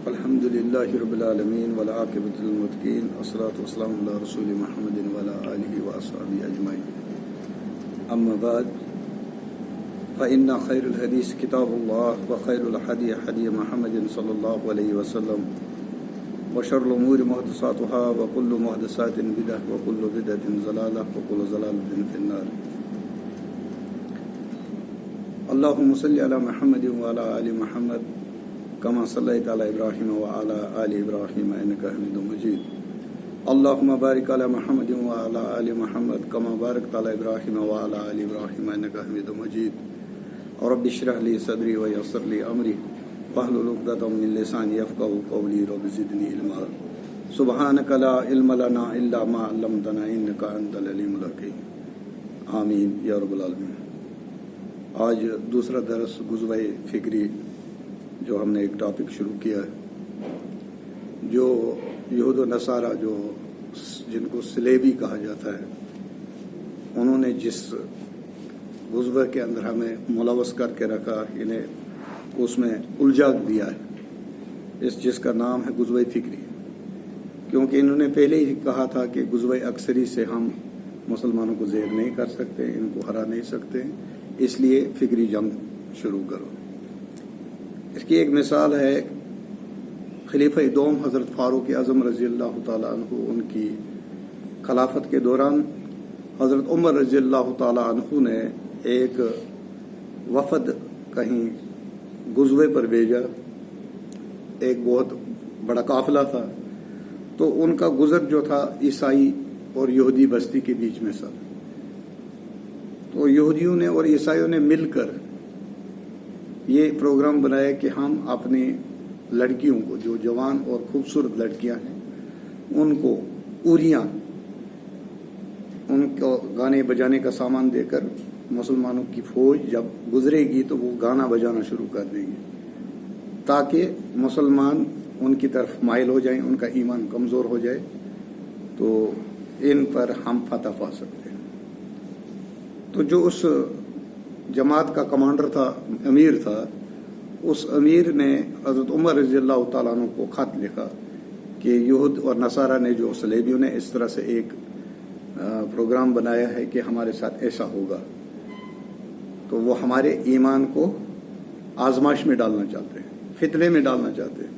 الحمد لله رب العالمين والعاقبة للمتقين والصلاة والسلام على رسول محمد وعلى آله وأصحابه أجمعين. أما بعد فإن خير الحديث كتاب الله وخير الهدي هدي محمد صلى الله عليه وسلم وشر الأمور محدثاتها وكل محدثات بدعة وكل بدعة ضلالة وكل ضلالة في النار. اللهم صل على محمد وعلى آل محمد كما صليت على إبراهيم وعلى آل إبراهيم إنك حميد مجيد. اللهم بارك على محمد وعلى آل محمد كما باركت على إبراهيم وعلى آل إبراهيم إنك حميد مجيد. رب اشرح لي صدري ويسر لي أمري واحلل عقدة من لساني يفقهوا قولي. رب زدني علما. سبحانك لا علم لنا إلا ما علمتنا إنك أنت العليم الحكيم. آمین یا رب العالمین. آج دوسرا درس غزوہ فکری جو ہم نے ایک ٹاپک شروع کیا ہے، جو یہود و نصارہ جن کو سلیبی کہا جاتا ہے، انہوں نے جس غزوہ کے اندر ہمیں ملوث کر کے رکھا، انہیں اس میں الجھا دیا ہے، جس کا نام ہے غزوہ فکری. کیونکہ انہوں نے پہلے ہی کہا تھا کہ غزوہ اکثری سے ہم مسلمانوں کو زیر نہیں کر سکتے، ان کو ہرا نہیں سکتے، اس لیے فکری جنگ شروع کرو. اس کی ایک مثال ہے خلیفہ دوم حضرت فاروق اعظم رضی اللہ تعالیٰ عنہ. ان کی خلافت کے دوران حضرت عمر رضی اللہ تعالیٰ عنہ نے ایک وفد کہیں غزوے پر بھیجا. ایک بہت بڑا قافلہ تھا، تو ان کا گزر جو تھا عیسائی اور یہودی بستی کے بیچ میں تھا. تو یہودیوں نے اور عیسائیوں نے مل کر یہ پروگرام بنایا کہ ہم اپنی لڑکیوں کو، جو جوان اور خوبصورت لڑکیاں ہیں، ان کو اوریاں، ان کو گانے بجانے کا سامان دے کر مسلمانوں کی فوج جب گزرے گی تو وہ گانا بجانا شروع کر دیں گے، تاکہ مسلمان ان کی طرف مائل ہو جائیں، ان کا ایمان کمزور ہو جائے تو ان پر ہم فتح پا سکتے ہیں. تو جو اس جماعت کا کمانڈر تھا، امیر تھا، اس امیر نے حضرت عمر رضی اللہ تعالیٰ عنہ کو خط لکھا کہ یہود اور نصارہ نے، جو صلیبیوں نے اس طرح سے ایک پروگرام بنایا ہے کہ ہمارے ساتھ ایسا ہوگا، تو وہ ہمارے ایمان کو آزمائش میں ڈالنا چاہتے ہیں، فتنے میں ڈالنا چاہتے ہیں.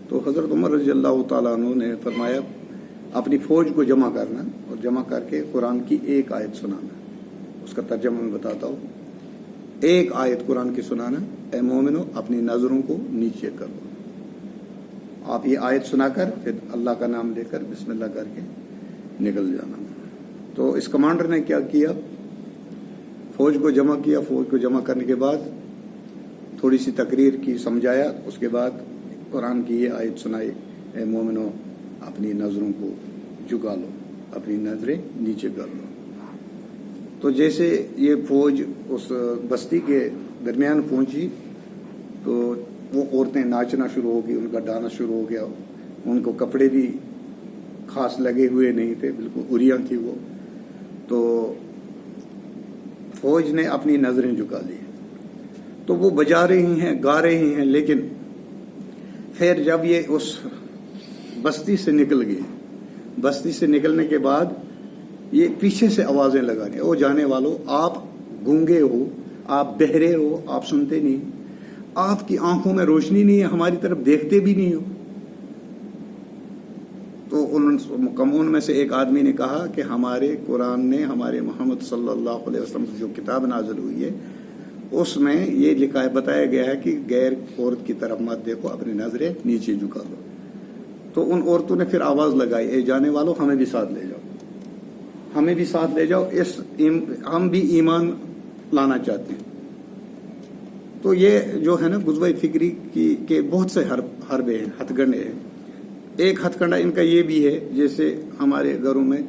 تو حضرت عمر رضی اللہ تعالیٰ عنہ نے فرمایا اپنی فوج کو جمع کرنا اور جمع کر کے قرآن کی ایک آیت سنانا. اس کا ترجمہ میں بتاتا ہوں. ایک آیت قرآن کی سنانا، اے مومنو اپنی نظروں کو نیچے کرو. آپ یہ آیت سنا کر پھر اللہ کا نام لے کر بسم اللہ کر کے نکل جانا. تو اس کمانڈر نے کیا کیا، فوج کو جمع کیا. فوج کو جمع کرنے کے بعد تھوڑی سی تقریر کی، سمجھایا. اس کے بعد قرآن کی یہ آیت سنائی، اے مومنو اپنی نظروں کو جھکا لو، اپنی نظریں نیچے کر لو. تو جیسے یہ فوج اس بستی کے درمیان پہنچی تو وہ عورتیں ناچنا شروع ہو گئی، ان کا ڈانس شروع ہو گیا. ان کو کپڑے بھی خاص لگے ہوئے نہیں تھے، بالکل عریاں تھی وہ. تو فوج نے اپنی نظریں جھکا لی. تو وہ بجا رہی ہیں، گا رہی ہیں، لیکن پھر جب یہ اس بستی سے نکل گئی، بستی سے نکلنے کے بعد یہ پیچھے سے آوازیں لگا رہی ہیں، او جانے والوں، آپ گونگے ہو، آپ بہرے ہو، آپ سنتے نہیں، آپ کی آنکھوں میں روشنی نہیں ہے، ہماری طرف دیکھتے بھی نہیں ہو. تو ان میں سے ایک آدمی نے کہا کہ ہمارے قرآن نے، ہمارے محمد صلی اللہ علیہ وسلم سے جو کتاب نازل ہوئی ہے اس میں یہ لکھا ہے، بتایا گیا ہے کہ غیر عورت کی طرف مت دیکھو، اپنی نظریں نیچے جھکا دو. تو ان عورتوں نے پھر آواز لگائی، اے جانے والوں ہمیں بھی ساتھ لے جاؤ، ہمیں بھی ساتھ لے جاؤ، ہم بھی ایمان لانا چاہتے ہیں. تو یہ جو ہے نا غزوہ فکری کے بہت سے حربے ہیں، ہتھ کنڈے ہیں. ایک ہتھ کنڈا ان کا یہ بھی ہے، جیسے ہمارے گھروں میں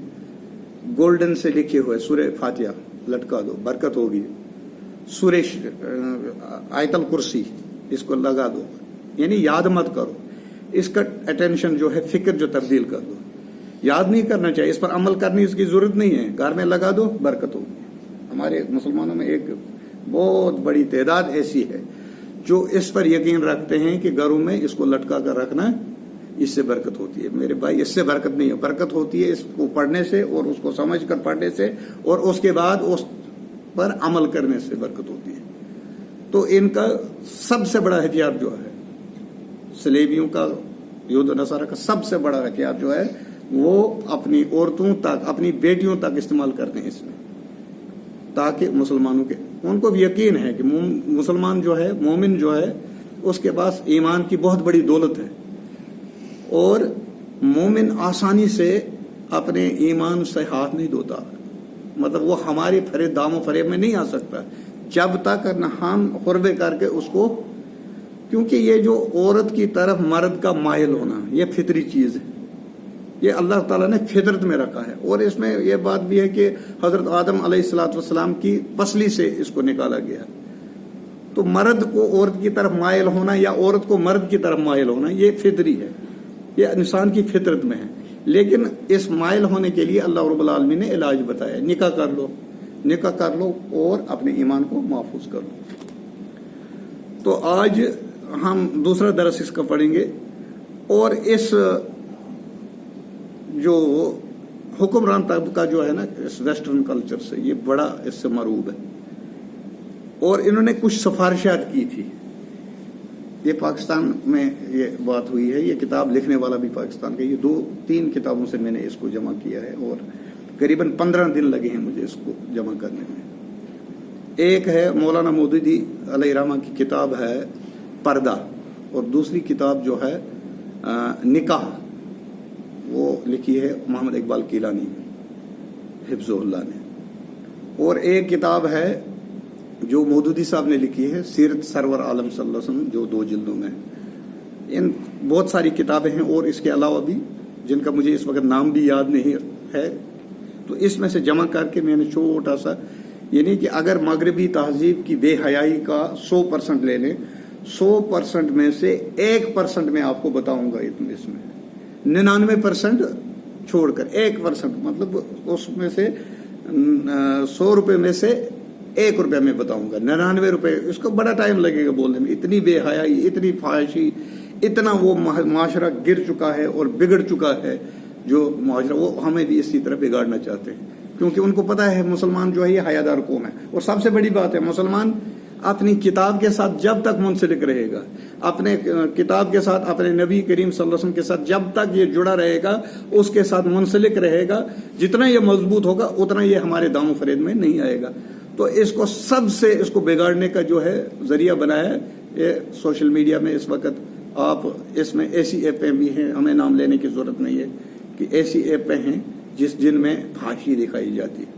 گولڈن سے لکھے ہوئے سورہ فاتحہ لٹکا دو، برکت ہوگی. سورہ آیت الکرسی اس کو لگا دو، یعنی یاد مت کرو، اس کا اٹینشن جو ہے، فکر جو تبدیل کر دو. یاد نہیں کرنا چاہیے، اس پر عمل کرنے کی ضرورت نہیں ہے، گھر میں لگا دو، برکت ہوگی. ہمارے مسلمانوں میں ایک بہت بڑی تعداد ایسی ہے جو اس پر یقین رکھتے ہیں کہ گھروں میں اس کو لٹکا کر رکھنا اس سے برکت ہوتی ہے. میرے بھائی اس سے برکت نہیں ہے. برکت ہوتی ہے اس کو پڑھنے سے اور اس کو سمجھ کر پڑھنے سے اور اس کے بعد اس پر عمل کرنے سے برکت ہوتی ہے. تو ان کا سب سے بڑا ہتھیار جو ہے سلیبیوں کا یہود و نصارہ کا سب سے بڑا ہتھیار جو ہے وہ اپنی عورتوں تک اپنی بیٹیوں تک استعمال کرتے ہیں اس میں تاکہ مسلمانوں کے ان کو بھی یقین ہے کہ مسلمان جو ہے مومن جو ہے اس کے پاس ایمان کی بہت بڑی دولت ہے اور مومن آسانی سے اپنے ایمان سے ہاتھ نہیں دھوتا. مطلب وہ ہماری دام و فریب میں نہیں آ سکتا جب تک نہ ہم قربے کر کے اس کو، کیونکہ یہ جو عورت کی طرف مرد کا مائل ہونا یہ فطری چیز ہے. یہ اللہ تعالیٰ نے فطرت میں رکھا ہے. اور اس میں یہ بات بھی ہے کہ حضرت آدم علیہ الصلوۃ والسلام کی پسلی سے اس کو نکالا گیا. تو مرد کو عورت کی طرف مائل ہونا یا عورت کو مرد کی طرف مائل ہونا یہ فطری ہے، یہ انسان کی فطرت میں ہے. لیکن اس مائل ہونے کے لیے اللہ رب العالمین نے علاج بتایا. نکاح کر لو اور اپنے ایمان کو محفوظ کر لو. تو آج ہم دوسرا درس اس کا پڑھیں گے اور اس جو حکمران طبقہ جو ہے نا اس ویسٹرن کلچر سے یہ بڑا اس سے مرعوب ہے اور انہوں نے کچھ سفارشات کی تھی. یہ پاکستان میں یہ بات ہوئی ہے. یہ کتاب لکھنے والا بھی پاکستان کا. یہ 2-3 کتابوں سے میں نے اس کو جمع کیا ہے اور قریباً 15 دن لگے ہیں مجھے اس کو جمع کرنے میں. ایک ہے مولانا مودودی علیہ رحمہ کی کتاب ہے پردہ اور دوسری کتاب جو ہے نکاح وہ لکھی ہے محمد اقبال کیلانی حفظ اللہ نے. اور ایک کتاب ہے جو مودودی صاحب نے لکھی ہے سیرت سرور عالم صلی اللہ علیہ وسلم جو 2 جلدوں میں. ان بہت ساری کتابیں ہیں اور اس کے علاوہ بھی جن کا مجھے اس وقت نام بھی یاد نہیں ہے. تو اس میں سے جمع کر کے میں نے چھوٹا سا یعنی کہ اگر مغربی تہذیب کی بے حیائی کا 100% لے لیں 100% میں سے 1% میں آپ کو بتاؤں گا اس میں 99% چھوڑ کر 1% مطلب اس میں سے 100 روپے میں سے 1 روپیہ میں بتاؤں گا. 99 روپے اس کو بڑا ٹائم لگے گا بولنے میں. اتنی بے حیائی اتنی فحاشی اتنا وہ معاشرہ گر چکا ہے اور بگڑ چکا ہے جو معاشرہ وہ ہمیں بھی اسی طرح بگاڑنا چاہتے ہیں کیونکہ ان کو پتا ہے مسلمان جو ہے یہ حیادار قوم ہے. اور سب سے بڑی بات ہے مسلمان اپنی کتاب کے ساتھ جب تک منسلک رہے گا اپنے کتاب کے ساتھ اپنے نبی کریم صلی اللہ علیہ وسلم کے ساتھ جب تک یہ جڑا رہے گا اس کے ساتھ منسلک رہے گا جتنا یہ مضبوط ہوگا اتنا یہ ہمارے دام و فریب میں نہیں آئے گا. تو اس کو سب سے اس کو بگاڑنے کا جو ہے ذریعہ بنایا ہے یہ سوشل میڈیا میں. اس وقت آپ اس میں ایسی ایپیں بھی ہیں ہمیں نام لینے کی ضرورت نہیں ہے کہ ایسی ایپیں ہیں جن میں فحاشی دکھائی جاتی ہے.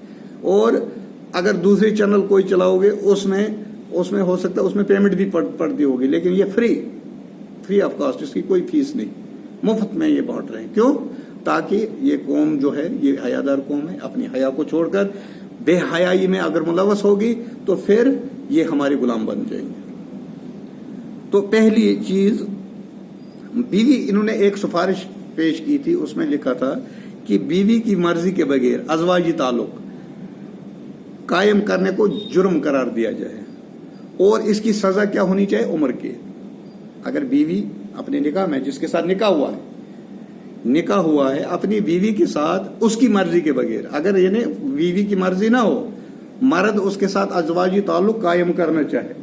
اور اگر دوسری چینل کوئی چلاؤ گے اس میں ہو سکتا ہے اس میں پیمنٹ بھی پڑتی ہوگی لیکن یہ فری آف کاسٹ اس کی کوئی فیس نہیں مفت میں یہ بانٹ رہے ہیں. کیوں؟ تاکہ یہ قوم جو ہے یہ حیادار قوم ہے اپنی حیا کو چھوڑ کر بے حیائی میں اگر ملوث ہوگی تو پھر یہ ہمارے غلام بن جائیں گے. تو پہلی چیز بیوی انہوں نے ایک سفارش پیش کی تھی اس میں لکھا تھا کہ بیوی کی مرضی کے بغیر ازواجی تعلق قائم کرنے کو جرم قرار دیا جائے اور اس کی سزا کیا ہونی چاہیے عمر کی. اگر بیوی اپنے نکاح میں جس کے ساتھ نکاح ہوا ہے اپنی بیوی کے ساتھ اس کی مرضی کے بغیر اگر یعنی بیوی کی مرضی نہ ہو مرد اس کے ساتھ ازواجی تعلق قائم کرنا چاہے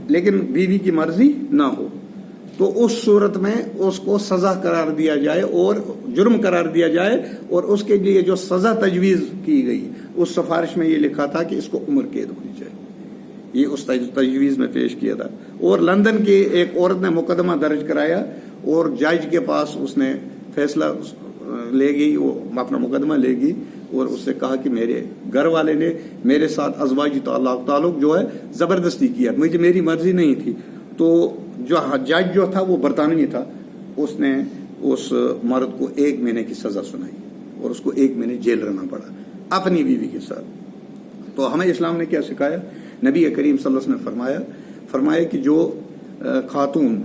لیکن بیوی کی مرضی نہ ہو تو اس صورت میں اس کو سزا قرار دیا جائے اور جرم قرار دیا جائے. اور اس کے لیے جو سزا تجویز کی گئی اس سفارش میں یہ لکھا تھا کہ اس کو عمر قید ہونی چاہیے. یہ اس تجویز میں پیش کیا تھا. اور لندن کی ایک عورت نے مقدمہ درج کرایا اور جج کے پاس اس نے فیصلہ لے گئی وہ اپنا مقدمہ لے گئی اور اس سے کہا کہ میرے گھر والے نے میرے ساتھ ازواجی تعلق جو ہے زبردستی کیا میری مرضی نہیں تھی. تو جو جج جو تھا وہ برطانوی تھا اس نے اس مرد کو 1 مہینے کی سزا سنائی اور اس کو 1 مہینے جیل رہنا پڑا اپنی بیوی کے ساتھ. تو ہمیں اسلام نے کیا سکھایا؟ نبی کریم صلی اللہ علیہ وسلم نے فرمایا کہ جو خاتون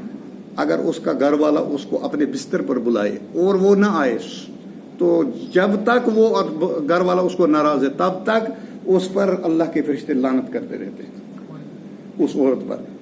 اگر اس کا گھر والا اس کو اپنے بستر پر بلائے اور وہ نہ آئے تو جب تک وہ گھر والا اس کو ناراض ہے تب تک اس پر اللہ کے فرشتے لعنت کرتے رہتے ہیں اس عورت پر.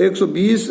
120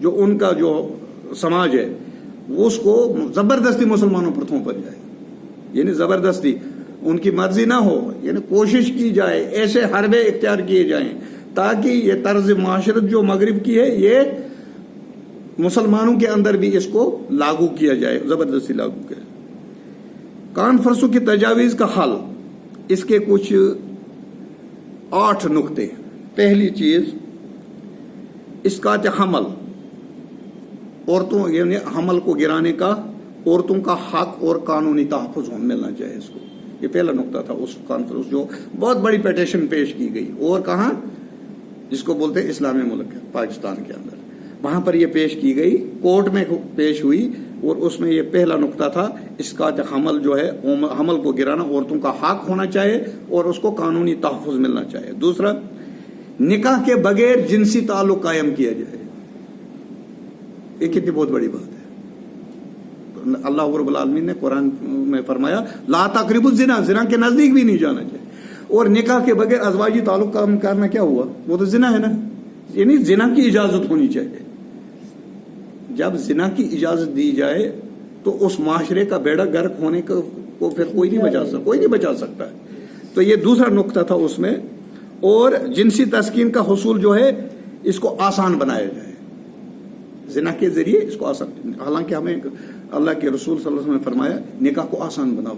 جو ان کا جو سماج ہے اس کو زبردستی مسلمانوں پر تھوپا جائے، یعنی زبردستی ان کی مرضی نہ ہو، یعنی کوشش کی جائے، ایسے حربے اختیار کیے جائیں تاکہ یہ طرز معاشرت جو مغرب کی ہے یہ مسلمانوں کے اندر بھی اس کو لاگو کیا جائے، زبردستی لاگو کیا جائے۔ کانفرنسوں کی تجاویز کا حل، اس کے کچھ 8 نقطے۔ پہلی چیز اسقاط حمل، عورتوں یعنی حمل کو گرانے کا عورتوں کا حق اور قانونی تحفظ ملنا چاہیے اس کو، یہ پہلا نقطہ تھا اس کانفرنس جو بہت بڑی پیٹیشن پیش کی گئی، اور کہاں جس کو بولتے ہیں اسلامی ملک ہے پاکستان کے اندر، وہاں پر یہ پیش کی گئی، کورٹ میں پیش ہوئی، اور اس میں یہ پہلا نقطہ تھا اسقاط حمل جو ہے حمل کو گرانا عورتوں کا حق ہونا چاہیے اور اس کو قانونی تحفظ ملنا چاہیے۔ دوسرا نکاح کے بغیر جنسی تعلق قائم کیا جائے، یہ کتنی بہت بڑی بات ہے۔ اللہ رب العالمین نے قرآن میں فرمایا لا تقربوا الزنا، زنا کے نزدیک بھی نہیں جانا چاہیے، اور نکاح کے بغیر ازواجی تعلق قائم کرنا کیا ہوا، وہ تو زنا ہے نا، یعنی زنا کی اجازت ہونی چاہیے۔ جب زنا کی اجازت دی جائے تو اس معاشرے کا بیڑا غرق ہونے کو پھر کوئی نہیں بچا سکتا ہے۔ تو یہ دوسرا نقطہ تھا اس میں۔ اور جنسی تسکین کا حصول جو ہے اس کو آسان بنایا جائے، زنا کے ذریعے اس کو آسان، حالانکہ ہمیں اللہ کے رسول صلی اللہ علیہ وسلم نے فرمایا نکاح کو آسان بناؤ،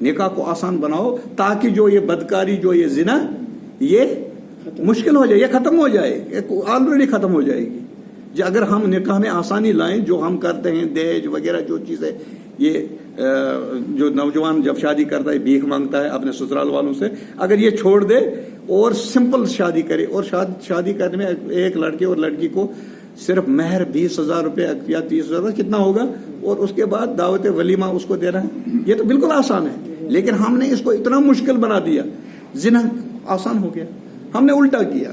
نکاح کو آسان بناؤ تاکہ جو یہ بدکاری جو یہ زنا یہ مشکل ہو جائے، یہ ختم ہو جائے، آلریڈی ختم ہو جائے گی۔ اگر ہم نکاح میں آسانی لائیں، جو ہم کرتے ہیں دہیج وغیرہ جو چیزیں، یہ جو نوجوان جب شادی کرتا ہے بھیک مانگتا ہے اپنے سسرال والوں سے، اگر یہ چھوڑ دے اور سمپل شادی کرے، اور شادی کرنے میں ایک لڑکے اور لڑکی کو صرف مہر 20,000 روپے یا 30,000 کتنا ہوگا، اور اس کے بعد دعوت ولیمہ اس کو دینا ہے، یہ تو بالکل آسان ہے، لیکن ہم نے اس کو اتنا مشکل بنا دیا، زنا آسان ہو گیا، ہم نے الٹا کیا،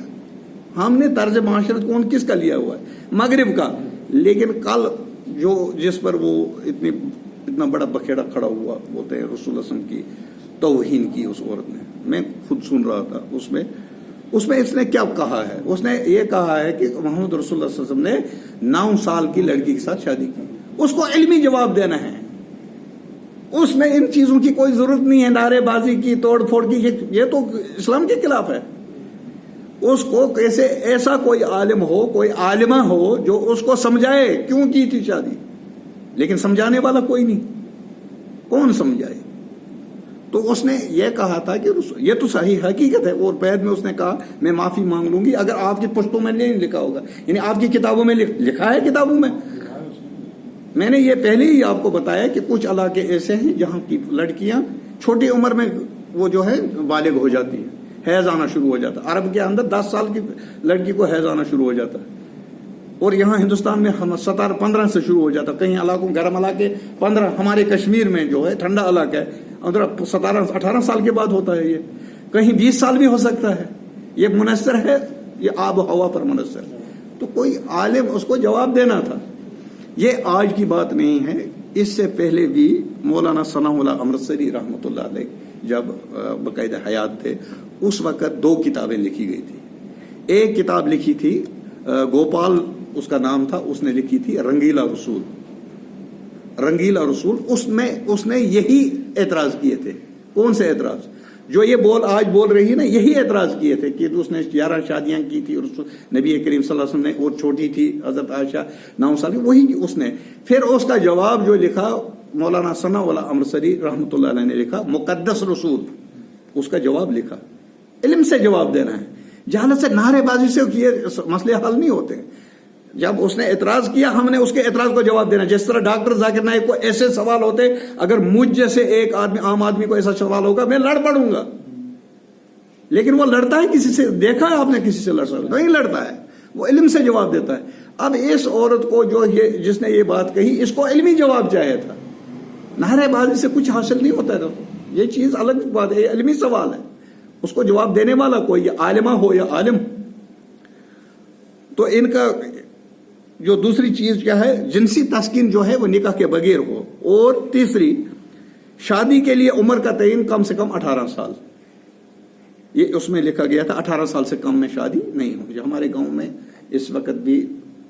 ہم نے طرز معاشرت کون کس کا لیا ہوا ہے، مغرب کا، لیکن کل جو جس پر وہ اتنا بڑا بکھیڑا کھڑا ہوا، بولتے ہیں رسول اللہ صلی اللہ علیہ وسلم کی توہین کی اس عورت نے، میں خود سن رہا تھا، اس میں اس نے کیا کہا ہے، اس نے یہ کہا ہے کہ محمد رسول اللہ صلی اللہ علیہ وسلم نے 9 سال کی لڑکی کے ساتھ شادی کی، اس کو علمی جواب دینا ہے، اس میں ان چیزوں کی کوئی ضرورت نہیں ہے، نعرے بازی کی، توڑ پھوڑ کی، یہ تو اسلام کے خلاف ہے۔ اس کو کیسے ایسا کوئی عالم ہو، کوئی عالمہ ہو جو اس کو سمجھائے کیوں کی تھی شادی، لیکن سمجھانے والا کوئی نہیں، کون سمجھائے؟ تو اس نے یہ کہا تھا کہ یہ تو صحیح حقیقت ہے، اور بعد میں اس نے کہا میں معافی مانگ لوں گی اگر آپ کی پشتوں میں نہیں لکھا ہوگا، یعنی آپ کی کتابوں میں لکھا ہے، کتابوں میں نے یہ پہلے ہی آپ کو بتایا کہ کچھ علاقے ایسے ہیں جہاں کی لڑکیاں چھوٹی عمر میں وہ جو ہے بالغ ہو جاتی ہیں، حیض آنا شروع ہو جاتا ہے، عرب کے اندر 10 سال کی لڑکی کو حیض آنا شروع ہو جاتا ہے، اور یہاں ہندوستان میں 17-15 سے شروع ہو جاتا ہے، کئی علاقوں گرم علاقے 15، ہمارے کشمیر میں جو ہے ٹھنڈا علاقہ ہے 17-18 سال کے بعد ہوتا ہے، یہ کہیں 20 سال بھی ہو سکتا ہے، یہ منحصر ہے، یہ آب و ہوا پر منحصر ہے۔ تو کوئی عالم اس کو جواب دینا تھا، یہ آج کی بات نہیں ہے، اس سے پہلے بھی مولانا ثناء اللہ امرتسری رحمۃ اللہ علیہ جب باقاعدہ حیات تھے اس وقت 2 کتابیں لکھی گئی تھی، ایک کتاب لکھی تھی گوپال اس کا نام تھا، اس نے لکھی تھی رنگیلا رسول، اس نے یہی اعتراض کیے تھے، کون سے اعتراض جو یہ آج بول رہی ہے نا، یہی اعتراض کیے تھے کہ اس نے 11 شادیاں کی تھی، اور نبی کریم صلی اللہ علیہ وسلم نے، اور چھوٹی تھی حضرت عائشہ 9 سال کی، وہی اس نے پھر اس کا جواب جو لکھا مولانا ثناء اللہ امرتسری رحمۃ اللہ علیہ نے لکھا مقدس رسول، اس کا جواب لکھا، علم سے جواب دینا ہے، جہالت سے نعرے بازی سے یہ مسئلے حل نہیں ہوتے۔ جب اس نے اعتراض کیا ہم نے اس کے اعتراض کو جواب دینا، جس طرح ڈاکٹر ذاکر نائک کو ایسے سوال ہوتے، اگر مجھ جیسے ایک آدمی عام آدمی کو ایسا سوال ہوگا میں لڑ پڑوں گا، لیکن وہ لڑتا ہے کسی سے، دیکھا ہے آپ نے کسی سے لڑتا نہیں لڑتا ہے، وہ علم سے جواب دیتا ہے۔ اب اس عورت کو جو جس نے یہ بات کہی اس کو علمی جواب چاہیے تھا، نعرے بازی سے کچھ حاصل نہیں ہوتا ہے، یہ چیز الگ بات ہے، یہ علمی سوال ہے، اس کو جواب دینے والا کوئی عالمہ ہو یا عالم۔ تو ان کا جو دوسری چیز کیا ہے، جنسی تسکین جو ہے وہ نکاح کے بغیر ہو، اور تیسری شادی کے لیے عمر کا تعین کم سے کم 18 سال، یہ اس میں لکھا گیا تھا 18 سال سے کم میں شادی نہیں ہو۔ جو ہمارے گاؤں میں اس وقت بھی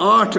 8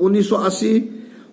1980,